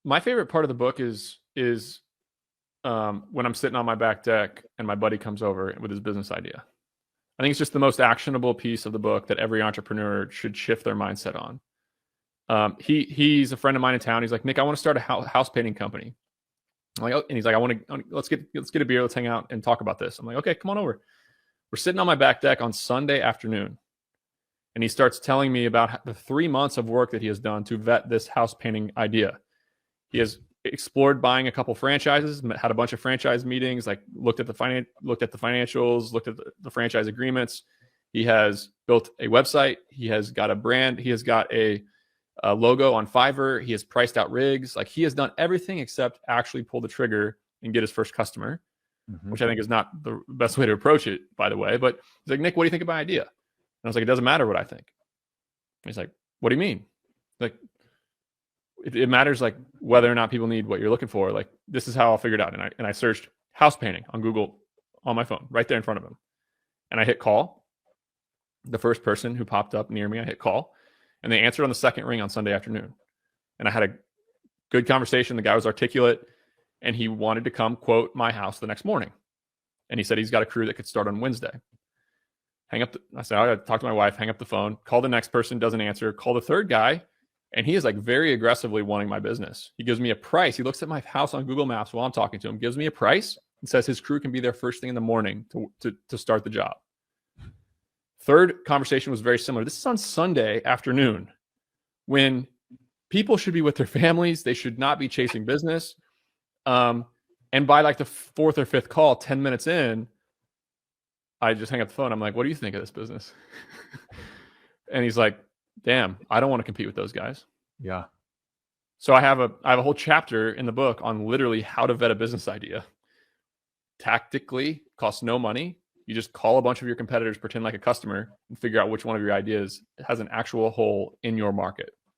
My favorite part of the book is when I'm sitting on my back deck and my buddy comes over with his business idea. I think it's just the most actionable piece of the book that every entrepreneur should shift their mindset on. He's a friend of mine in town. He's like, Nick, I want to start a house painting company. I'm like, oh, and he's like, let's get a beer, let's hang out and talk about this. I'm like, okay, come on over. We're sitting on my back deck on Sunday afternoon, and he starts telling me about the 3 months of work that he has done to vet this house painting idea. He has explored buying a couple franchises, had a bunch of franchise meetings, like looked at the financials, looked at the franchise agreements. He has built a website. He has got a brand. He has got a logo on Fiverr. He has priced out rigs. Like, he has done everything except actually pull the trigger and get his first customer, which I think is not the best way to approach it, by the way. But he's like, Nick, what do you think of my idea? And I was like, it doesn't matter what I think. And he's like, what do you mean? Like, it matters, like, whether or not people need what you're looking for. Like, this is how I'll figure it out. And I searched house painting on Google on my phone right there in front of him. And I hit call. The first person who popped up near me, I hit call. And they answered on the second ring on Sunday afternoon. And I had a good conversation. The guy was articulate, and he wanted to come quote my house the next morning. And he said he's got a crew that could start on Wednesday. I said, I got to talk to my wife, hang up the phone, call the next person, doesn't answer, call the third guy. And he is like very aggressively wanting my business. He gives me a price. He looks at my house on Google Maps while I'm talking to him, gives me a price, and says his crew can be there first thing in the morning to start the job. Third conversation was very similar. This is on Sunday afternoon when people should be with their families. They should not be chasing business. And by like the fourth or fifth call, 10 minutes in, I just hang up the phone. I'm like, what do you think of this business? And he's like, damn, I don't want to compete with those guys. Yeah. So I have a whole chapter in the book on literally how to vet a business idea. Tactically, costs no money. You just call a bunch of your competitors, pretend like a customer, and figure out which one of your ideas has an actual hole in your market.